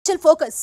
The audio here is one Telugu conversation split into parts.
Actual focus.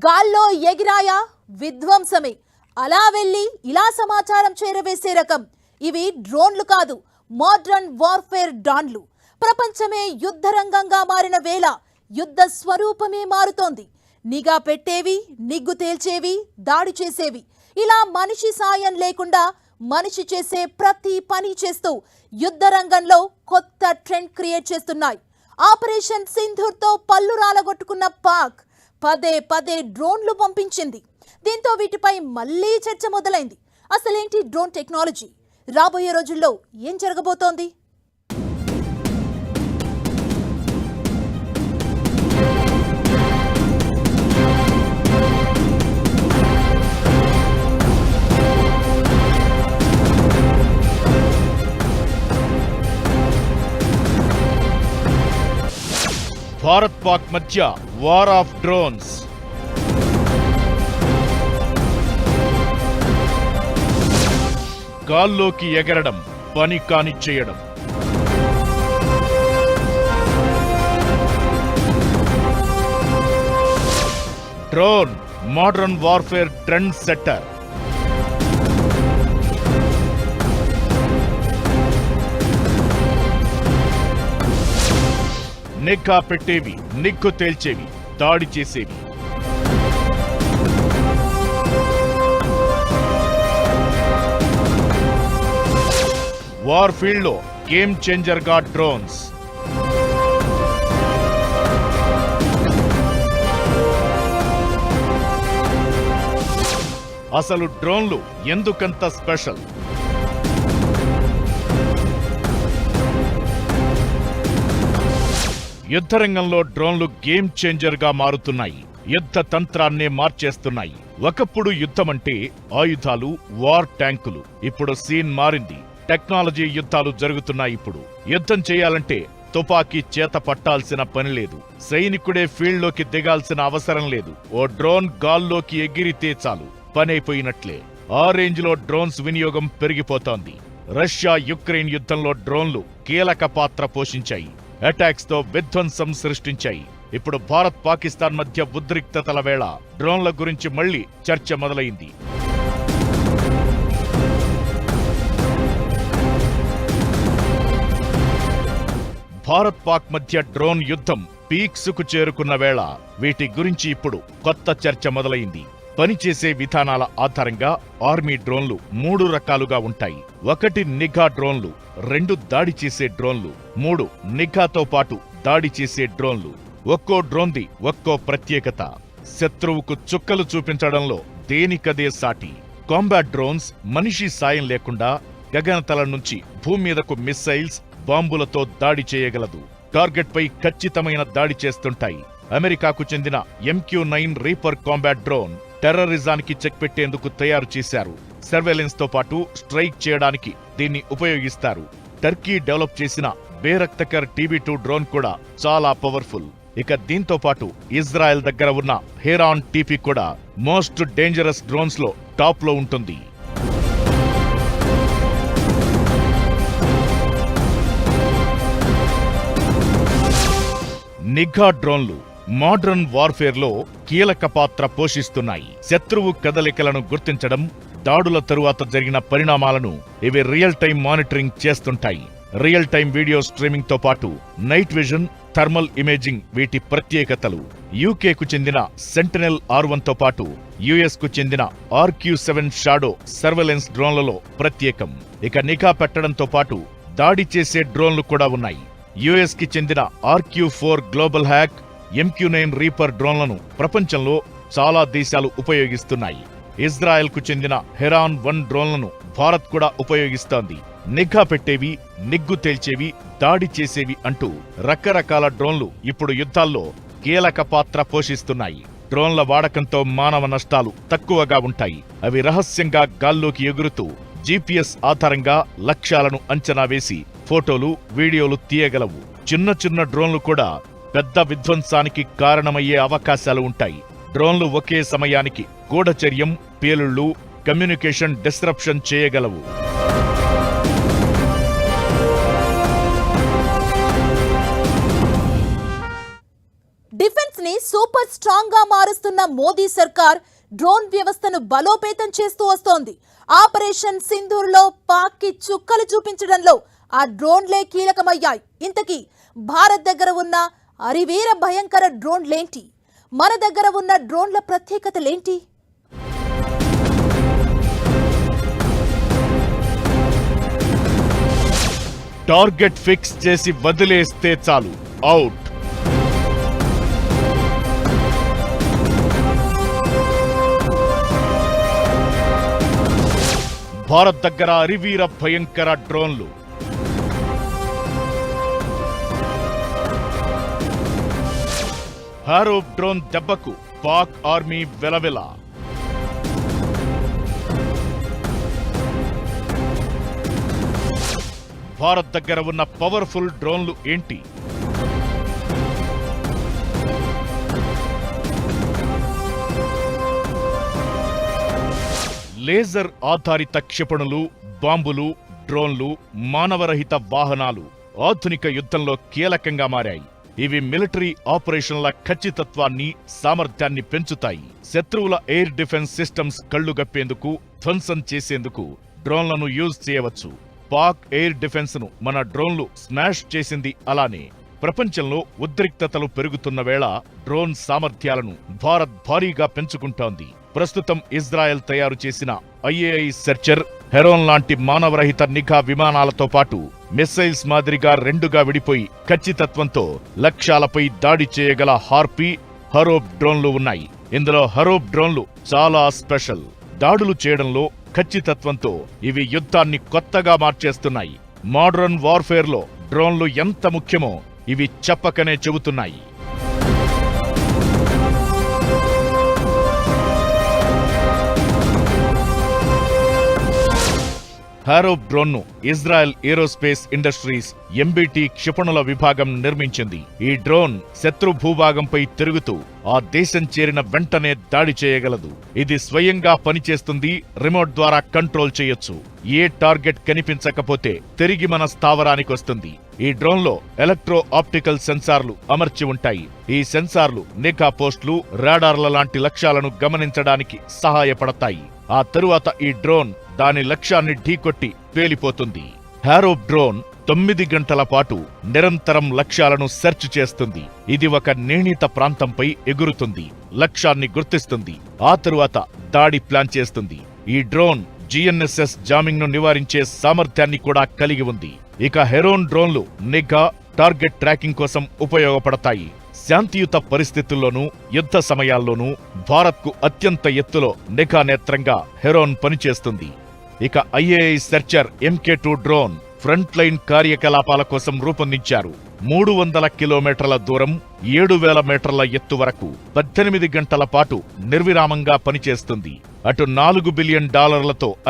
గాల్లో ఎగిరాయా విధ్వంసమే. అలా వెళ్ళి ఇలా సమాచారం చేరవేసే రకం. ఇవి డ్రోన్లు కాదు, మోడ్రన్ వార్ఫేర్ డాన్లు. ప్రపంచమే యుద్ధరంగంగా మారిన వేళ యుద్ధ స్వరూపమే మారుతోంది. నిఘా పెట్టేవి, నిగ్గు తేల్చేవి, దాడి చేసేవి. ఇలా మనిషి సాయం లేకుండా మనిషి చేసే ప్రతి పని చేస్తూ యుద్ధ రంగంలో కొత్త ట్రెండ్ క్రియేట్ చేస్తున్నాయి. ఆపరేషన్ సింధూర్తో పళ్ళు రాలగొట్టుకున్న పాక్ పదే పదే డ్రోన్లు పంపించింది. దీంతో వీటిపై మళ్లీ చర్చ మొదలైంది. అసలేంటి డ్రోన్ టెక్నాలజీ? రాబోయే రోజుల్లో ఏం జరగబోతోంది? భారత్ పాక్ మధ్య వార్ ఆఫ్ డ్రోన్స్. గాల్లోకి ఎగరడం, పని కానిచ్చేయడం. Drone modern warfare trend setter. నిఘా పెట్టేవి, నిగ్గు తేల్చేవి, దాడి చేసేవి. వార్ ఫీల్డ్ లో గేమ్ చేంజర్ గా డ్రోన్స్. అసలు డ్రోన్లు ఎందుకంత స్పెషల్? యుద్ధరంగంలో డ్రోన్లు గేమ్ చేంజర్ గా మారుతున్నాయి. యుద్ధ తంత్రాన్నే మార్చేస్తున్నాయి. ఒకప్పుడు యుద్ధమంటే ఆయుధాలు, వార్ ట్యాంకులు. ఇప్పుడు సీన్ మారింది. టెక్నాలజీ యుద్ధాలు జరుగుతున్నాయి. ఇప్పుడు యుద్ధం చేయాలంటే తుపాకీ చేత పట్టాల్సిన పని లేదు. సైనికుడే ఫీల్డ్లోకి దిగాల్సిన అవసరం లేదు. ఓ డ్రోన్ గాల్లోకి ఎగిరితే చాలు, పనైపోయినట్లే. ఆ రేంజ్ లో డ్రోన్స్ వినియోగం పెరిగిపోతోంది. రష్యా యుక్రెయిన్ యుద్ధంలో డ్రోన్లు కీలక పాత్ర పోషించాయి. అటాక్స్ తో విధ్వంసం సృష్టించాయి. ఇప్పుడు భారత్ పాకిస్తాన్ మధ్య ఉద్రిక్తతల వేళ డ్రోన్ల గురించి మళ్లీ చర్చ మొదలైంది. భారత్ పాక్ మధ్య డ్రోన్ యుద్ధం పీక్స్ కు చేరుకున్న వేళ వీటి గురించి ఇప్పుడు కొత్త చర్చ మొదలైంది. పనిచేసే విధానాల ఆధారంగా ఆర్మీ డ్రోన్లు 3 రకాలుగా ఉంటాయి. 1 నిఘా డ్రోన్లు, 2 దాడి చేసే డ్రోన్లు, 3 నిఘాతో పాటు దాడి చేసే డ్రోన్లు. ఒక్కో డ్రోన్ది ఒక్కో ప్రత్యేకత. శత్రువుకు చుక్కలు చూపించడంలో దేనికదే సాటి. కాంబాట్ డ్రోన్స్ మనిషి సాయం లేకుండా గగనతల నుంచి భూమి మీదకు మిస్సైల్స్, బాంబులతో దాడి చేయగలదు. టార్గెట్ పై ఖచ్చితమైన దాడి చేస్తుంటాయి. అమెరికాకు చెందిన MQ-9 రీపర్ కాంబాట్ డ్రోన్ టెర్రరిజానికి చెక్ పెట్టేందుకు తయారు చేశారు. సర్వేలెన్స్ తో పాటు స్ట్రైక్ చేయడానికి దీన్ని ఉపయోగిస్తారు. టర్కీ డెవలప్ చేసిన బేరక్తకర్ TB2 డ్రోన్ కూడా చాలా పవర్ఫుల్. ఇక దీంతో పాటు ఇజ్రాయెల్ దగ్గర ఉన్న హెరాన్ TP కూడా మోస్ట్ డేంజరస్ డ్రోన్స్ లో టాప్ లో ఉంటుంది. నిఘా డ్రోన్లు మోడ్రన్ వార్ఫేర్ లో కీలక పాత్ర పోషిస్తున్నాయి. శత్రువు కదలికలను గుర్తించడం, దాడుల తరువాత జరిగిన పరిణామాలను ఇవి రియల్ టైం మానిటరింగ్ చేస్తుంటాయి. రియల్ టైం వీడియో స్ట్రీమింగ్ తో పాటు నైట్ విజన్, థర్మల్ ఇమేజింగ్ వీటి ప్రత్యేకతలు. యూకేకు చెందిన సెంటినెల్ R1 తో పాటు US కు చెందిన RQ-7 షాడో సర్వేలెన్స్ డ్రోన్లలో ప్రత్యేకం. ఇక నిఘా పెట్టడంతో పాటు దాడి చేసే డ్రోన్లు కూడా ఉన్నాయి. US కి చెందిన RQ-4 global hack, MQ-9 reaper డ్రోన్లను ప్రపంచంలో చాలా దేశాలు ఉపయోగిస్తున్నాయి. ఇజ్రాయెల్ కు చెందిన హెరాన్ 1 డ్రోన్లను భారత్ కూడా ఉపయోగిస్తోంది. నిఘా పెట్టేవి, నిగ్గు తేల్చేవి, దాడి చేసేవి అంటూ రకరకాల డ్రోన్లు ఇప్పుడు యుద్ధాల్లో కీలక పాత్ర పోషిస్తున్నాయి. డ్రోన్ల వాడకంతో మానవ నష్టాలు తక్కువగా ఉంటాయి. అవి రహస్యంగా గాల్లోకి ఎగురుతూ GPS ఆధారంగా లక్ష్యాలను అంచనా వేసి ఫోటోలు, వీడియోలు తీయగలవు. చిన్న చిన్న డ్రోన్లు కూడా పెద్ద విధ్వంసానికి కారణమయ్యే అవకాశాలు ఉంటాయి. డ్రోన్లు ఒకే సమయానికి గూఢచర్యం, పేలుళ్లు, కమ్యూనికేషన్ డిస్రప్షన్ చేయగలవు. డిఫెన్స్ ని సూపర్ స్ట్రాంగ్ గా మారుస్తున్న మోదీ సర్కార్ డ్రోన్ వ్యవస్థను బలోపేతం చేస్తూ వస్తోంది. ఆపరేషన్ సింధూర్లో పాక్ కి చుక్కలు చూపించడంలో ఆ డ్రోన్లే కీలకమయ్యాయి. ఇంతకీ భారత్ దగ్గర ఉన్న అరివీర భయంకర డ్రోన్లేంటి? మన దగ్గర ఉన్న డ్రోన్ల ప్రత్యేకతలేంటి? టార్గెట్ ఫిక్స్ చేసి వదిలేస్తే చాలు, అవుట్. భారత్ దగ్గర అరివీర భయంకర డ్రోన్లు. హారో డ్రోన్ దెబ్బకు పాక్ ఆర్మీ వెలవెల. భారత్ దగ్గర ఉన్న పవర్ఫుల్ డ్రోన్లు ఏంటి? లేజర్ ఆధారిత క్షిపణులు, బాంబులు, డ్రోన్లు, మానవరహిత వాహనాలు ఆధునిక యుద్ధంలో కీలకంగా మారాయి. ఇవి మిలిటరీ ఆపరేషన్ల ఖచ్చితత్వాన్ని, సామర్థ్యాన్ని పెంచుతాయి. శత్రువుల ఎయిర్ డిఫెన్స్ సిస్టమ్స్ కళ్లుగప్పేందుకు, ధ్వంసం చేసేందుకు డ్రోన్లను యూజ్ చేయవచ్చు. పాక్ ఎయిర్ డిఫెన్స్ ను మన డ్రోన్లు స్మాష్ చేసింది. అలానే ప్రపంచంలో ఉద్రిక్తతలు పెరుగుతున్న వేళ డ్రోన్ సామర్థ్యాలను భారత్ భారీగా పెంచుకుంటోంది. ప్రస్తుతం ఇజ్రాయెల్ తయారు చేసిన ఐఏఐ సెర్చర్, హెరోన్ లాంటి మానవరహిత నిఘా విమానాలతో పాటు మిస్సైల్స్ మాదిరిగా రెండుగా విడిపోయి ఖచ్చితత్వంతో లక్ష్యాలపై దాడి చేయగల హార్పీ, హరోప్ డ్రోన్లు ఉన్నాయి. ఇందులో హరోప్ డ్రోన్లు చాలా స్పెషల్. దాడులు చేయడంలో ఖచ్చితత్వంతో ఇవి యుద్ధాన్ని కొత్తగా మార్చేస్తున్నాయి. మోడర్న్ వార్ఫేర్లో డ్రోన్లు ఎంత ముఖ్యమో ఇవి చెప్పకనే చెబుతున్నాయి. హారో డ్రోన్ను ఇజ్రాయెల్ ఏరోస్పేస్ ఇండస్ట్రీస్ ఎంబీటీ క్షిపణుల విభాగం నిర్మించింది. ఈ డ్రోన్ శత్రు భూభాగంపై తిరుగుతూ ఆ దేశం చేరిన వెంటనే దాడి చేయగలదు. ఇది స్వయంగా పనిచేస్తుంది. రిమోట్ ద్వారా కంట్రోల్ చేయొచ్చు. ఏ టార్గెట్ కనిపించకపోతే తిరిగి మన స్థావరానికొస్తుంది. ఈ డ్రోన్లో ఎలక్ట్రో ఆప్టికల్ సెన్సార్లు అమర్చి ఉంటాయి. ఈ సెన్సార్లు నిఘా పోస్టులు, రాడార్ల లాంటి లక్ష్యాలను గమనించడానికి సహాయపడతాయి. ఆ తరువాత ఈ డ్రోన్ దాని లక్ష్యాన్ని ఢీకొట్టి పేలిపోతుంది. హారో డ్రోన్ 9 గంటల పాటు నిరంతరం లక్ష్యాలను సెర్చ్ చేస్తుంది. ఇది ఒక నిర్ణీత ప్రాంతంపై ఎగురుతుంది, లక్ష్యాన్ని గుర్తిస్తుంది, ఆ తరువాత దాడి ప్లాన్ చేస్తుంది. ఈ డ్రోన్ జిఎన్ఎస్ఎస్ జామింగ్ ను నివారించే సామర్థ్యాన్ని కూడా కలిగి ఉంది. ఇక హెరోన్ డ్రోన్లు నిఘా, టార్గెట్ ట్రాకింగ్ కోసం ఉపయోగపడతాయి. శాంతియుత పరిస్థితుల్లోనూ, యుద్ధ సమయాల్లోనూ భారత్కు అత్యంత ఎత్తులో నిఘా నేత్రంగా హెరోన్ పనిచేస్తుంది. ఇక IAI searcher MK2 drone front line కార్యకలాపాల కోసం రూపొందించారు. 300 కిలోమీటర్ల దూరం, 7000 మీటర్ల ఎత్తు వరకు 18 గంటల పాటు నిర్విరామంగా పనిచేస్తుంది. అటు $4 బిలియన్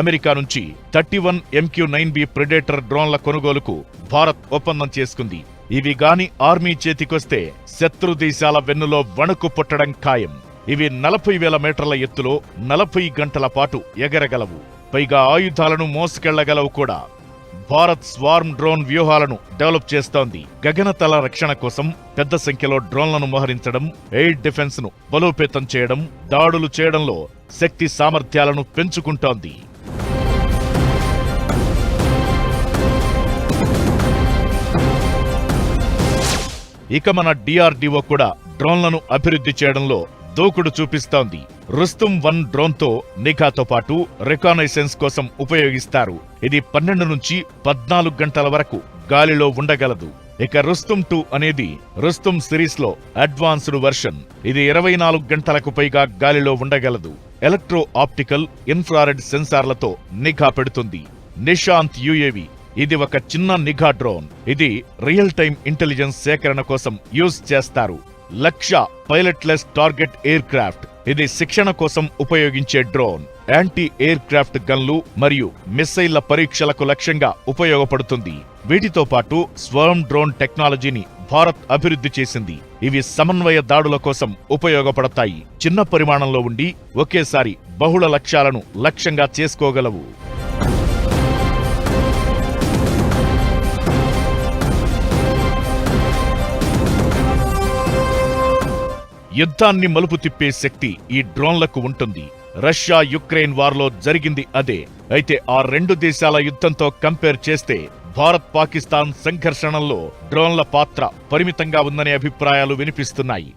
అమెరికా నుంచి 31 MQ-9B ప్రెడేటర్ డ్రోన్ల కొనుగోలుకు భారత్ ఒప్పందం చేసుకుంది. ఇవి గాని ఆర్మీ చేతికొస్తే శత్రు దేశాల వెన్నులో వణుకు పుట్టడం ఖాయం. ఇవి 40,000 మీటర్ల ఎత్తులో 40 గంటల పాటు ఎగరగలవు. పైగా ఆయుధాలను మోసుకెళ్లగలవు కూడా. భారత్ స్వార్మ్ డ్రోన్ వ్యూహాలను డెవలప్ చేస్తోంది. గగనతల రక్షణ కోసం పెద్ద సంఖ్యలో డ్రోన్లను మోహరించడం, ఎయిర్ డిఫెన్స్ ను బలోపేతం చేయడం, దాడులు చేయడంలో శక్తి సామర్థ్యాలను పెంచుకుంటోంది. ఇక మన DRDO కూడా డ్రోన్లను అభివృద్ధి చేయడంలో దూకుడు చూపిస్తోంది. రుస్తుం-1 డ్రోన్తో నిఘాతో పాటు రికానైసెన్స్ కోసం ఉపయోగిస్తారు. ఇది 12 నుంచి 14 గంటల వరకు గాలిలో ఉండగలదు. ఇక రుస్తుం-2 అనేది రుస్తుం సిరీస్ లో అడ్వాన్స్డ్ వెర్షన్. ఇది 24 గంటలకు పైగా గాలిలో ఉండగలదు. ఎలక్ట్రో ఆప్టికల్, ఇన్ఫ్రారెడ్ సెన్సార్లతో నిఘా పెడుతుంది. నిషాంత్ UAV ఇది ఒక చిన్న నిఘా డ్రోన్. ఇది రియల్ టైమ్ ఇంటెలిజెన్స్ సేకరణ కోసం యూజ్ చేస్తారు. లక్ష్య పైలట్లెస్ టార్గెట్ ఎయిర్ క్రాఫ్ట్ ఇది శిక్షణ కోసం ఉపయోగించే డ్రోన్. యాంటీ ఎయిర్ క్రాఫ్ట్ గన్లు మరియు మిస్సైళ్ల పరీక్షలకు లక్ష్యంగా ఉపయోగపడుతుంది. వీటితో పాటు స్వర్మ్ డ్రోన్ టెక్నాలజీని భారత్ అభివృద్ధి చేసింది. ఇవి సమన్వయ దాడుల కోసం ఉపయోగపడతాయి. చిన్న పరిమాణంలో ఉండి ఒకేసారి బహుళ లక్ష్యాలను లక్ష్యంగా చేసుకోగలవు. యుద్ధాన్ని మలుపు తిప్పే శక్తి ఈ డ్రోన్లకు ఉంటుంది. రష్యా యుక్రెయిన్ వార్లో జరిగింది అదే. అయితే ఆ రెండు దేశాల యుద్ధంతో కంపేర్ చేస్తే భారత్ పాకిస్తాన్ సంఘర్షణల్లో డ్రోన్ల పాత్ర పరిమితంగా ఉందనే అభిప్రాయాలు వినిపిస్తున్నాయి.